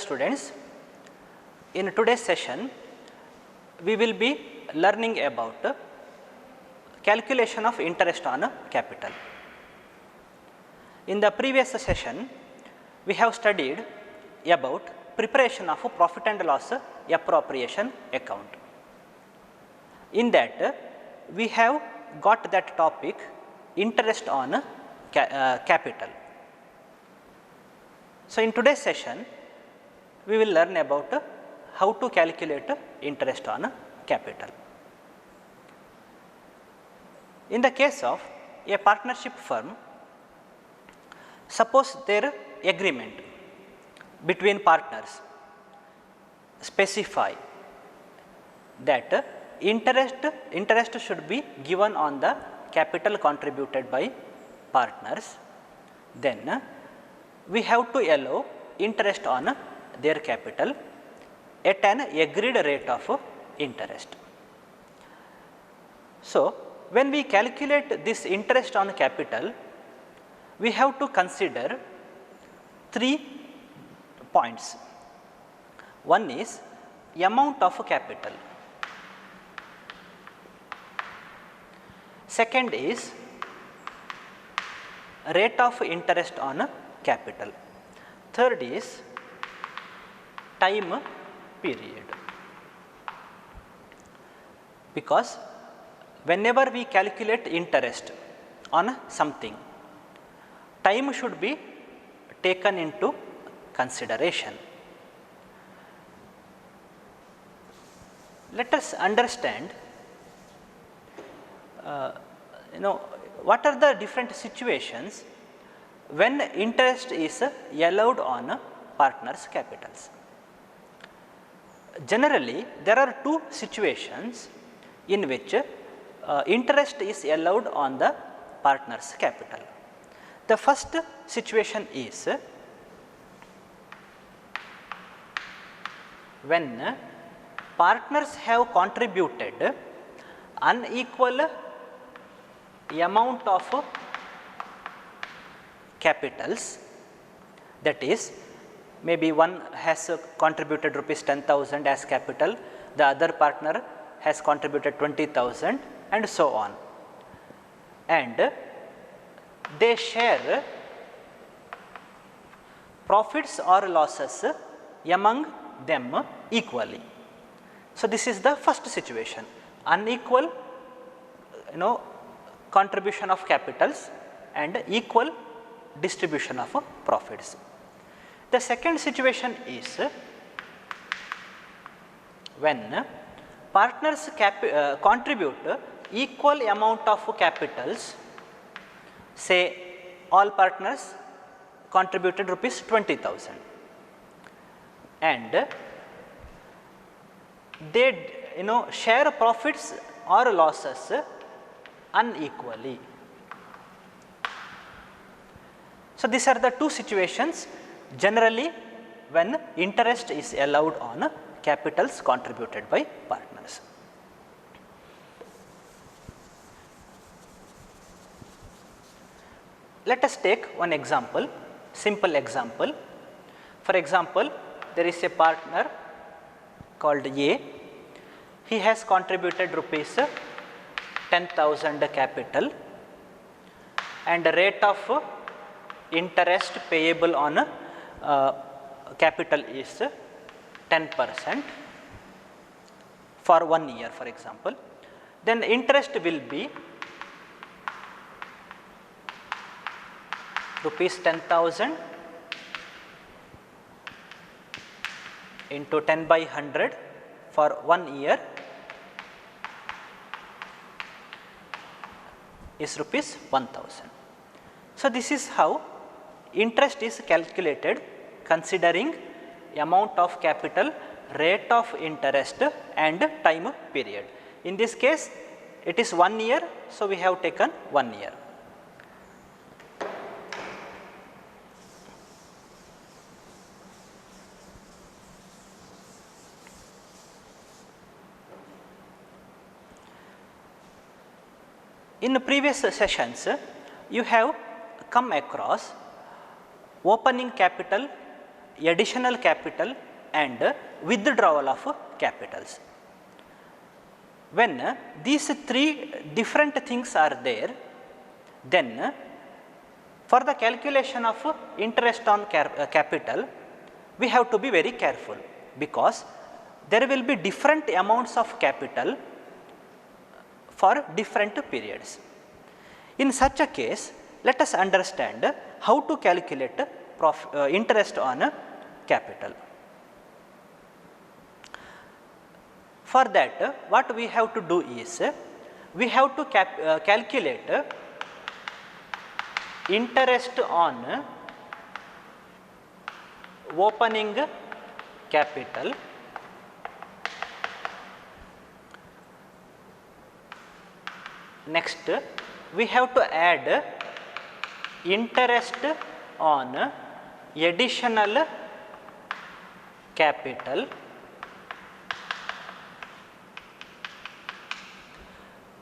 students, in today's session we will be learning about calculation of interest on capital. In the previous session we have studied about preparation of profit and loss appropriation account. In that we have got that topic interest on capital. So, in today's session we will learn about how to calculate interest on capital. In the case of a partnership firm, suppose their agreement between partners specify that interest should be given on the capital contributed by partners, then we have to allow interest on their capital at an agreed rate of interest. So, when we calculate this interest on capital, we have to consider 3 points. One is amount of capital, second is rate of interest on capital, third is time period. Because whenever we calculate interest on something, time should be taken into consideration. Let us understand what are the different situations when interest is allowed on partners' capitals. Generally, there are 2 situations in which interest is allowed on the partners' capital. The first situation is when partners have contributed unequal amount of capitals, that is, maybe one has contributed rupees 10,000 as capital, the other partner has contributed 20,000 and so on, and they share profits or losses among them equally. So, this is the first situation, unequal contribution of capitals and equal distribution of profits. The second situation is when partners contribute equal amount of capitals, say all partners contributed rupees 20,000 and they share profits or losses unequally. So, these are the 2 situations generally when interest is allowed on capitals contributed by partners. Let us take one example, simple example. For example, there is a partner called A. He has contributed rupees 10,000 capital and the rate of interest payable on capital is 10% for 1 year, for example. Then interest will be rupees 10,000 into 10 by 100 for 1 year is rupees 1,000. So, this is how interest is calculated considering amount of capital, rate of interest and time period. In this case it is 1 year, so we have taken 1 year. In the previous sessions, you have come across opening capital additional capital and withdrawal of capitals. When these three different things are there, then for the calculation of interest on capital, we have to be very careful, because there will be different amounts of capital for different periods. In such a case, let us understand how to calculate interest on capital. For that, what we have to do is, we have to calculate interest on opening capital next. We have to add interest on additional capital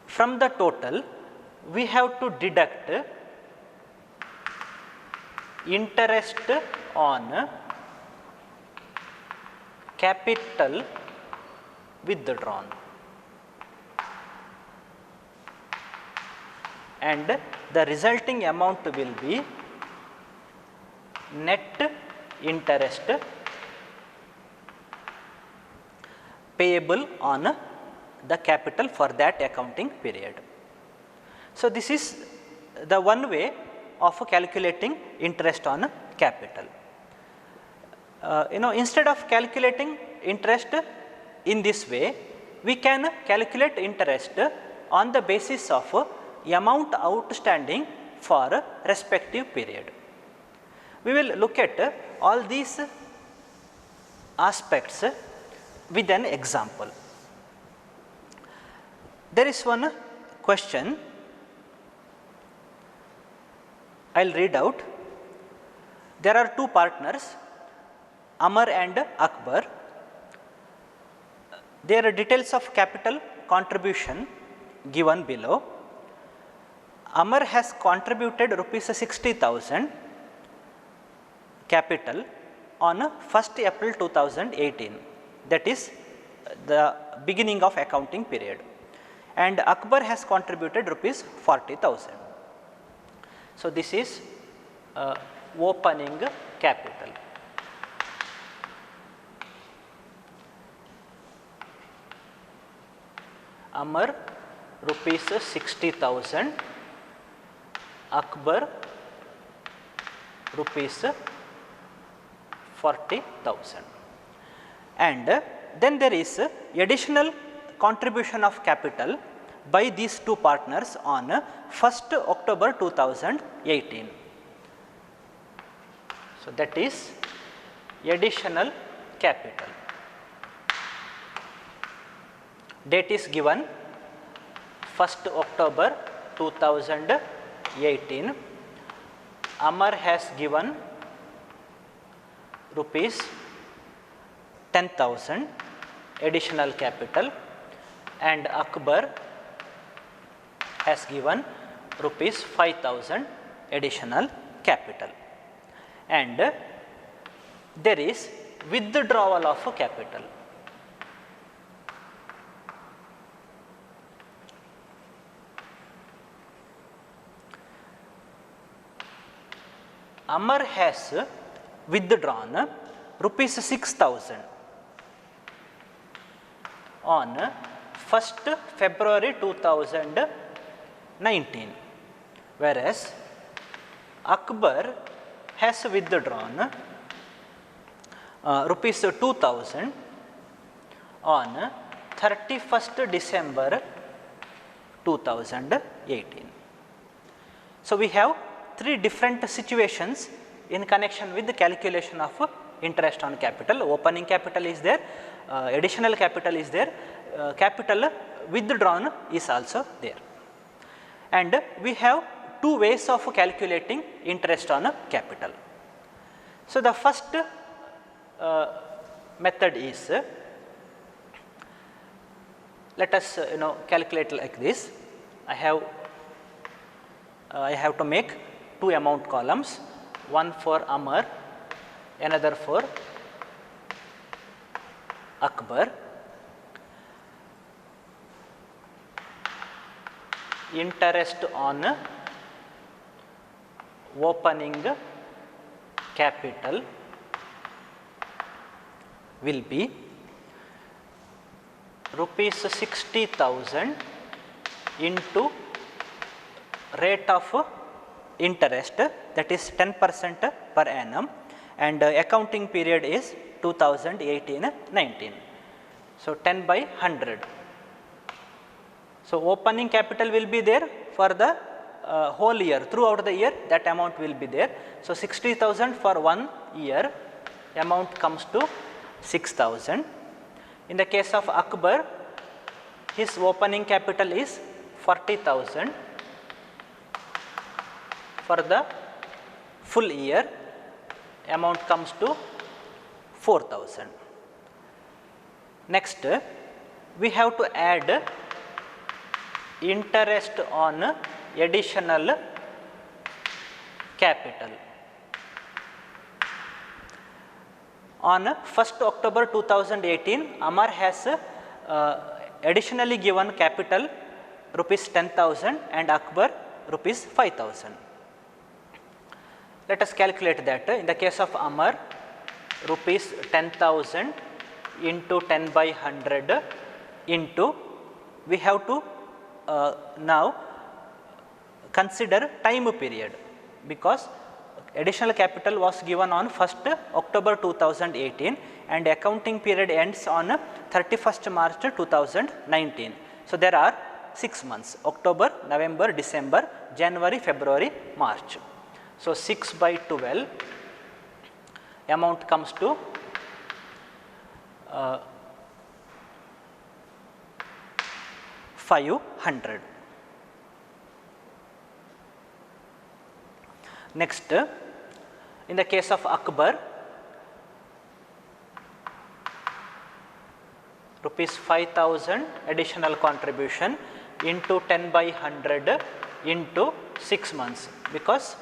from the total. We have to deduct interest on capital withdrawn, and the resulting amount will be net interest payable on the capital for that accounting period. So, this is the one way of calculating interest on capital. Instead of calculating interest in this way, we can calculate interest on the basis of amount outstanding for respective period. We will look at all these aspects with an example. There is one question I will read out. There are two partners, Amar and Akbar. There are details of capital contribution given below. Amar has contributed rupees 60,000 capital on 1st April 2018, that is the beginning of accounting period, and Akbar has contributed rupees 40,000. So, this is opening capital. Amar rupees 60,000, Akbar rupees 40,000, and then there is additional contribution of capital by these two partners on 1st October 2018. So, that is additional capital. Date is given 1st October 2018. Amar has given rupees 10,000 additional capital, and Akbar has given rupees 5,000 additional capital, and there is withdrawal of capital. Amar has withdrawn rupees 6,000 on 1st February 2019, whereas Akbar has withdrawn rupees 2,000 on 31st December 2018. So, we have three different situations in connection with the calculation of interest on capital. Opening capital is there, additional capital is there, capital withdrawn is also there, and we have two ways of calculating interest on capital. So, the first method is, let us calculate like this. I have to make two amount columns, one for Amar another for Akbar. Interest on opening capital will be rupees 60,000 into rate of interest, that is 10% per annum, and accounting period is 2018-19. So, 10 by 100. So, opening capital will be there for the whole year, throughout the year that amount will be there. So, 60,000 for 1 year, amount comes to 6,000. In the case of Akbar, his opening capital is 40,000 for the full year, amount comes to 4,000. Next, we have to add interest on additional capital. On 1st October 2018, Amar has additionally given capital rupees 10,000 and Akbar rupees 5,000. Let us calculate that. In the case of Amar, rupees 10,000 into 10 by 100 into, we have to now consider time period, because additional capital was given on 1st October 2018 and accounting period ends on 31st March 2019. So, there are 6 months: October, November, December, January, February, March. So, 6 by 12 amount comes to 500. Next, in the case of Akbar, rupees 5,000 additional contribution into 10 by 100 into 6 months, because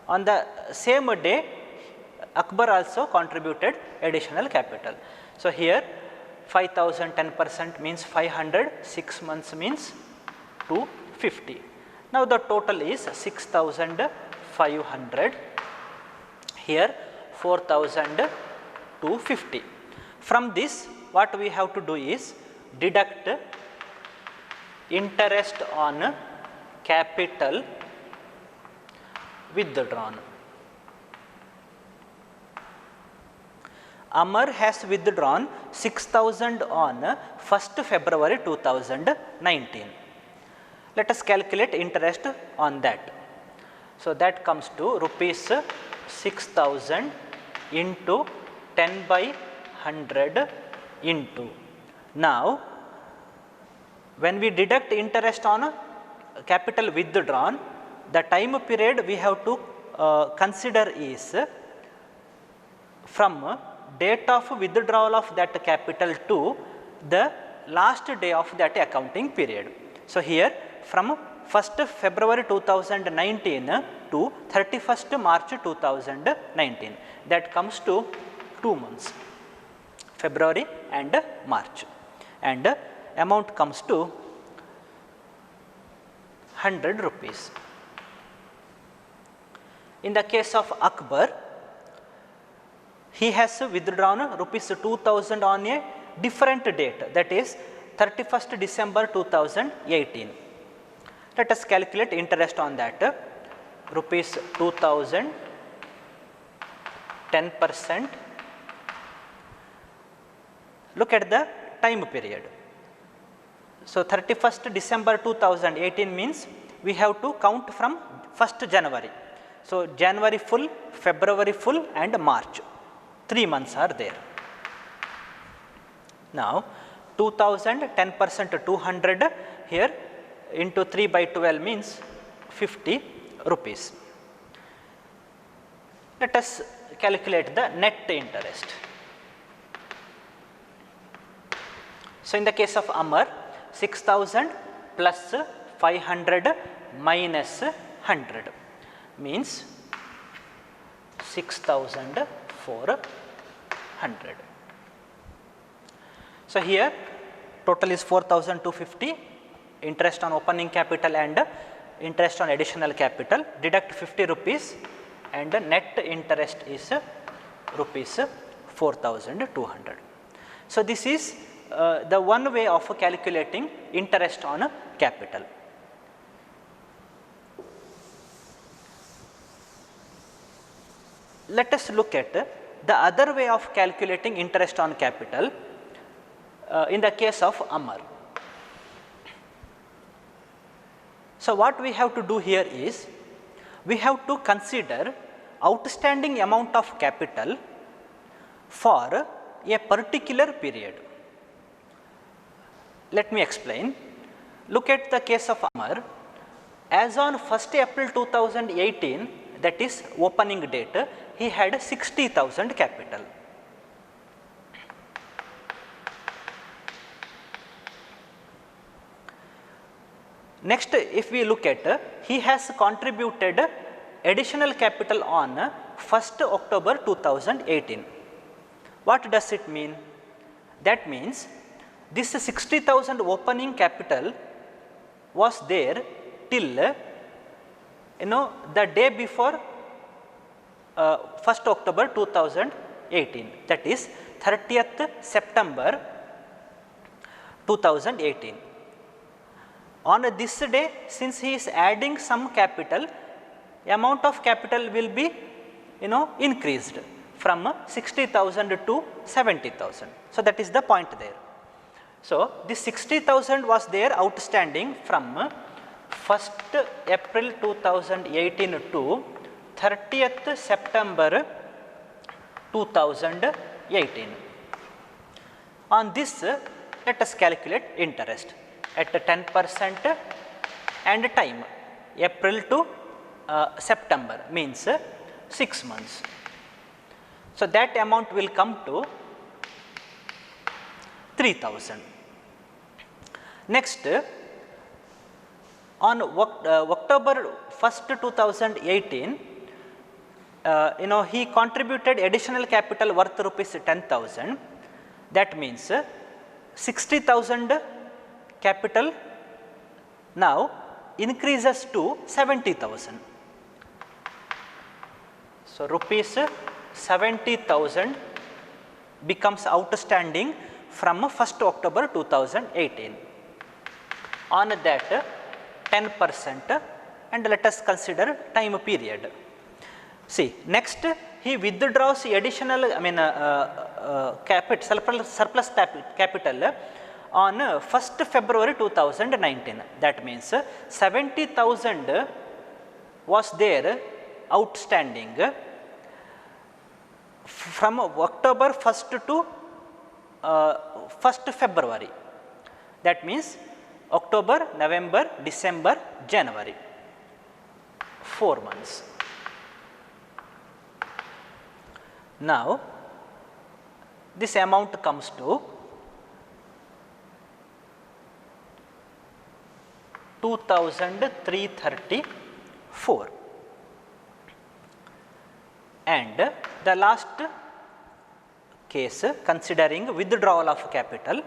on the same day Akbar also contributed additional capital. So, here 5,000 10% means 500, 6 months means 250. Now, the total is 6,500, here 4,250. From this, what we have to do is deduct interest on capital withdrawn. Amar has withdrawn 6,000 on 1st February 2019. Let us calculate interest on that. So, that comes to rupees 6,000 into 10 by 100 into. Now, when we deduct interest on capital withdrawn, the time period we have to consider is from date of withdrawal of that capital to the last day of that accounting period. So, here from 1st February 2019 to 31st March 2019, that comes to 2 months, February and March, and amount comes to 100 rupees. In the case of Akbar, he has withdrawn rupees 2,000 on a different date, that is 31st December 2018. Let us calculate interest on that. Rupees 2,000, 10%. Look at the time period. So, 31st December 2018 means we have to count from 1st January. So, January full, February full and March, 3 months are there. Now, 2,000, 10% 200 here into 3 by 12 means 50 rupees. Let us calculate the net interest. So, in the case of Amar, 6,000 plus 500 minus 100 means 6,500. 400. So, here total is 4,250, interest on opening capital and interest on additional capital, deduct 50 rupees and the net interest is rupees 4,200. So, this is the one way of calculating interest on capital. Let us look at the other way of calculating interest on capital in the case of Amar. So, what we have to do here is we have to consider outstanding amount of capital for a particular period. Let me explain. Look at the case of Amar. As on 1st April 2018, that is opening date, he had 60,000 capital. Next, if we look at, he has contributed additional capital on 1st October 2018. What does it mean? That means this 60,000 opening capital was there till the day before 1st October 2018, that is 30th September 2018. On this day, since he is adding some capital, amount of capital will be increased from 60,000 to 70,000. So, that is the point there. So, this 60,000 was there outstanding from 1st April 2018 to 30th September 2018. On this, let us calculate interest at 10% and time April to September means 6 months. So, that amount will come to 3,000. Next, on October 1st 2018, he contributed additional capital worth rupees 10,000. That means 60,000 capital now increases to 70,000. So, rupees 70,000 becomes outstanding from 1st October 2018. On that 10% and let us consider time period. See, next he withdraws additional surplus capital on 1st February 2019. That means 70,000 was there outstanding from October 1st to 1st February. That means October, November, December, January, 4 months. Now, this amount comes to 2,334, and the last case considering withdrawal of capital.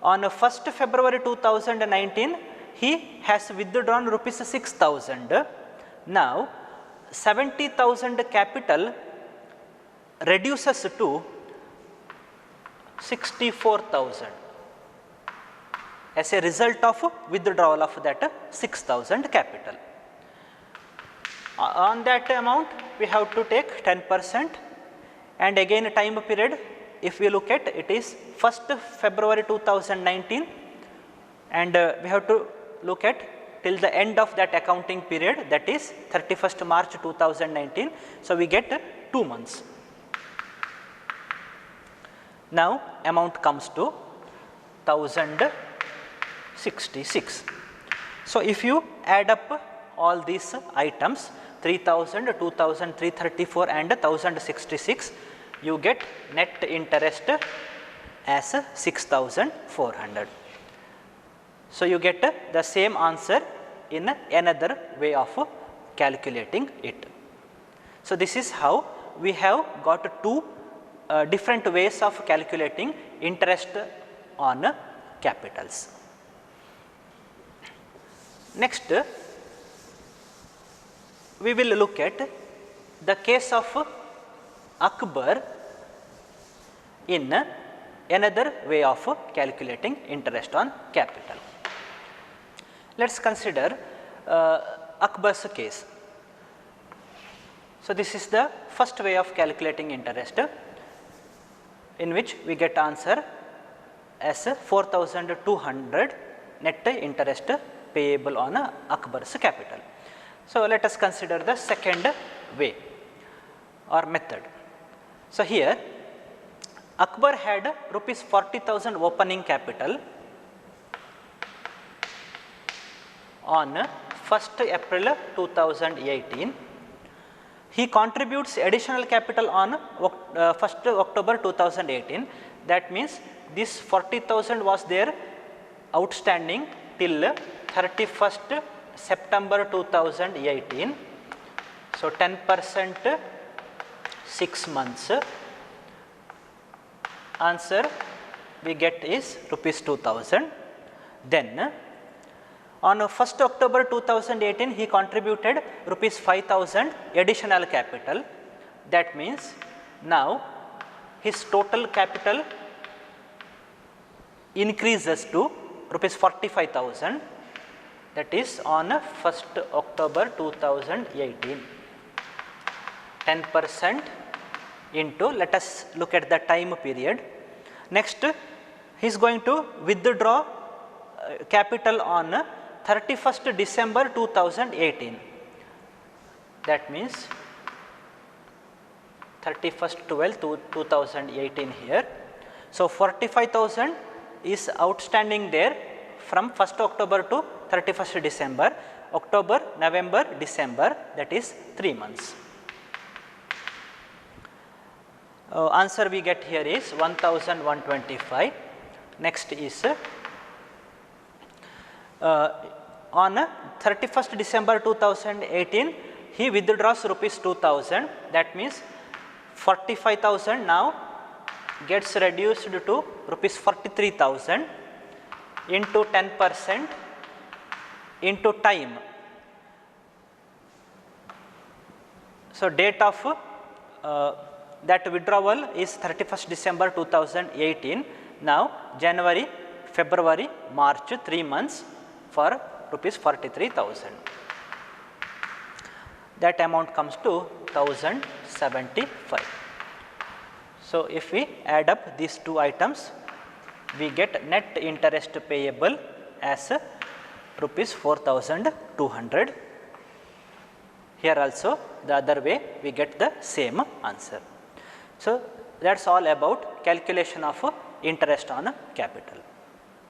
On 1st February 2019, he has withdrawn rupees 6,000. Now, 70,000 capital reduces to 64,000 as a result of withdrawal of that 6,000 capital. On that amount, we have to take 10% and again time period. If we look at it is 1st February 2019 and we have to look at till the end of that accounting period, that is 31st March 2019. So, we get 2 months. Now, amount comes to 1,066. So, if you add up all these items 3,000, 2,334 and 1,066, you get net interest as 6,400. So, you get the same answer in another way of calculating it. So, this is how we have got two different ways of calculating interest on capitals. Next, we will look at the case of Akbar in another way of calculating interest on capital. Let us consider Akbar's case. So, this is the first way of calculating interest, in which we get answer as 4,200 net interest payable on Akbar's capital. So, let us consider the second way or method. So, here Akbar had rupees 40,000 opening capital on 1st April 2018. He contributes additional capital on 1st October 2018. That means, this 40,000 was there outstanding till 31st September 2018. So, 10% 6 months, answer we get is rupees 2,000. Then on 1st October 2018, he contributed rupees 5,000 additional capital. That means, now his total capital increases to rupees 45,000, that is on 1st October 2018. 10% into, let us look at the time period. Next, he is going to withdraw capital on 31st December 2018. That means 31st 12 2018 here. So, 45,000 is outstanding there from 1st October to 31st December, October, November, December, that is 3 months. Answer we get here is 1,125. Next is on 31st December 2018, he withdraws rupees 2,000. That means 45,000 now gets reduced to rupees 43,000 into 10% into time. So, date of that withdrawal is 31st December 2018. Now, January, February, March, 3 months for rupees 43,000. That amount comes to 1,075. So, if we add up these two items, we get net interest payable as rupees 4,200. Here also the other way we get the same answer. So, that is all about calculation of interest on capital.